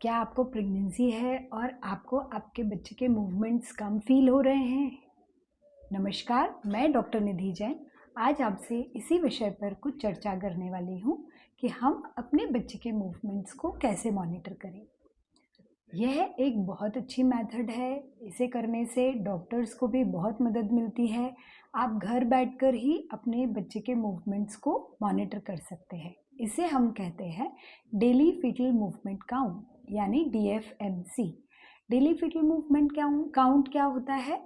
क्या आपको प्रेगनेंसी है और आपको आपके बच्चे के मूवमेंट्स कम फील हो रहे हैं? नमस्कार, मैं डॉक्टर निधि जैन आज आपसे इसी विषय पर कुछ चर्चा करने वाली हूँ कि हम अपने बच्चे के मूवमेंट्स को कैसे मॉनिटर करें। यह एक बहुत अच्छी मेथड है। इसे करने से डॉक्टर्स को भी बहुत मदद मिलती है। आप घर बैठकर ही अपने बच्चे के मूवमेंट्स को मॉनिटर कर सकते हैं। इसे हम कहते हैं डेली फीटल मूवमेंट काउंट, यानी DFMC। Daily fetal movement count क्या होता है?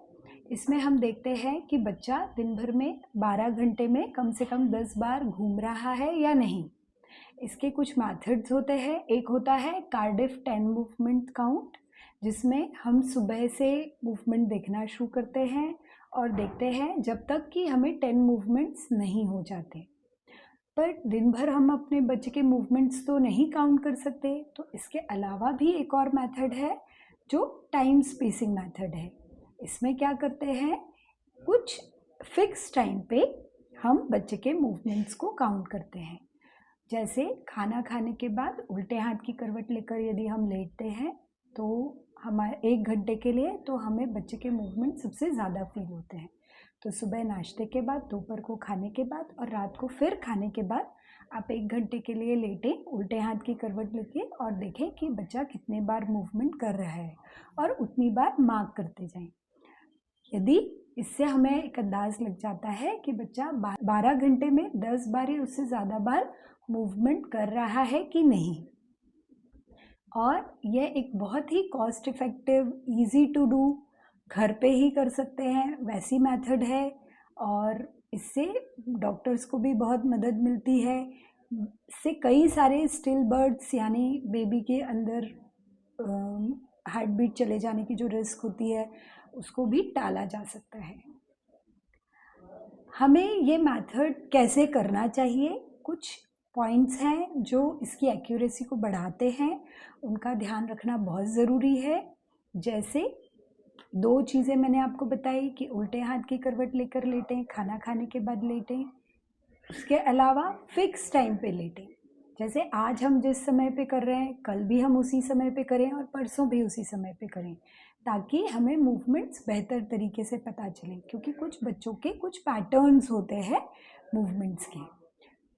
इसमें हम देखते हैं कि बच्चा दिन भर में 12 घंटे में कम से कम 10 बार घूम रहा है या नहीं। इसके कुछ मेथड्स होते हैं। एक होता है कार्डिफ 10 मूवमेंट काउंट, जिसमें हम सुबह से मूवमेंट देखना शुरू करते हैं और देखते हैं जब तक कि हमें 10 मूवमेंट्स नहीं हो जाते। पर दिन भर हम अपने बच्चे के मूवमेंट्स तो नहीं काउंट कर सकते, तो इसके अलावा भी एक और मेथड है जो टाइम स्पेसिंग मेथड है। इसमें क्या करते हैं, कुछ फिक्स टाइम पे हम बच्चे के मूवमेंट्स को काउंट करते हैं। जैसे खाना खाने के बाद उल्टे हाथ की करवट लेकर यदि हम लेटते हैं तो हमारे 1 घंटे के लिए तो हमें बच्चे के मूवमेंट सबसे ज़्यादा फील होते हैं। तो सुबह नाश्ते के बाद, दोपहर को खाने के बाद और रात को फिर खाने के बाद आप 1 घंटे के लिए लेटें उल्टे हाथ की करवट लेके और देखें कि बच्चा कितने बार मूवमेंट कर रहा है और उतनी बार मार्क करते जाएं। यदि इससे हमें एक अंदाज लग जाता है कि बच्चा 12 घंटे में 10 बार या उससे ज़्यादा बार मूवमेंट कर रहा है कि नहीं। और यह एक बहुत ही cost effective, easy to do, घर पे ही कर सकते हैं वैसी मेथड है। और इससे डॉक्टर्स को भी बहुत मदद मिलती है। इससे कई सारे स्टिल बर्ड्स यानी बेबी के अंदर हार्ट बीट चले जाने की जो रिस्क होती है उसको भी टाला जा सकता है। हमें ये मेथड कैसे करना चाहिए, कुछ पॉइंट्स हैं जो इसकी एक्यूरेसी को बढ़ाते हैं, उनका ध्यान रखना बहुत ज़रूरी है। जैसे 2 चीज़ें मैंने आपको बताई कि उल्टे हाथ की करवट लेकर लेटें, खाना खाने के बाद लेटें। उसके अलावा फिक्स टाइम पे लेटें। जैसे आज हम जिस समय पे कर रहे हैं कल भी हम उसी समय पे करें और परसों भी उसी समय पे करें, ताकि हमें मूवमेंट्स बेहतर तरीके से पता चले, क्योंकि कुछ बच्चों के कुछ पैटर्न्स होते हैं मूवमेंट्स के।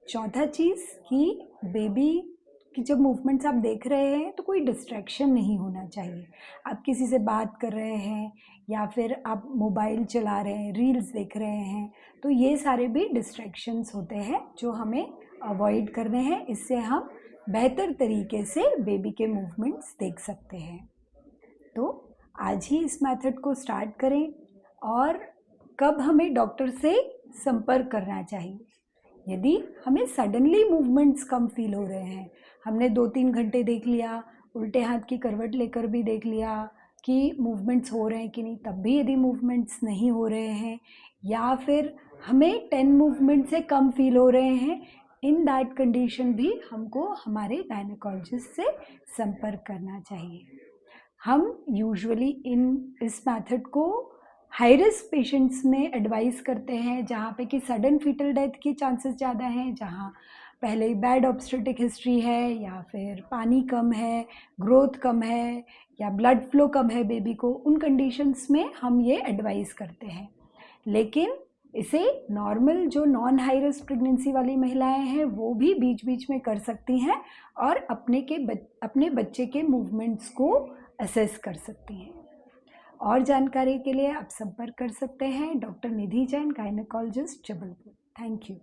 चौथा चीज़ कि बेबी की जब मूवमेंट्स आप देख रहे हैं तो कोई डिस्ट्रैक्शन नहीं होना चाहिए। आप किसी से बात कर रहे हैं या फिर आप मोबाइल चला रहे हैं, रील्स देख रहे हैं, तो ये सारे भी डिस्ट्रैक्शंस होते हैं जो हमें अवॉइड करने हैं। इससे हम बेहतर तरीके से बेबी के मूवमेंट्स देख सकते हैं। तो आज ही इस मेथड को स्टार्ट करें। और कब हमें डॉक्टर से संपर्क करना चाहिए? यदि हमें सडनली मूवमेंट्स कम फील हो रहे हैं, हमने 2-3 घंटे देख लिया, उल्टे हाथ की करवट लेकर भी देख लिया कि मूवमेंट्स हो रहे हैं कि नहीं, तब भी यदि मूवमेंट्स नहीं हो रहे हैं, या फिर हमें 10 मूवमेंट से कम फील हो रहे हैं, इन दैट कंडीशन भी हमको हमारे गायनेकोलॉजिस्ट से संपर्क करना चाहिए। हम यूजुअली इस मेथड को हाई रिस्क पेशेंट्स में एडवाइस करते हैं, जहाँ पे कि सडन फीटल डेथ के चांसेस ज़्यादा हैं, जहाँ पहले बैड ऑब्स्टेट्रिक हिस्ट्री है या फिर पानी कम है, ग्रोथ कम है या ब्लड फ्लो कम है बेबी को। उन कंडीशंस में हम ये एडवाइस करते हैं। लेकिन इसे नॉर्मल जो नॉन हाई रिस्क प्रेगनेंसी वाली महिलाएं हैं वो भी बीच बीच में कर सकती हैं और अपने बच्चे के मूवमेंट्स को असेस कर सकती हैं। और जानकारी के लिए आप संपर्क कर सकते हैं doctor Nidhi Jain, gynaecologist, Jabalpur. Thank you.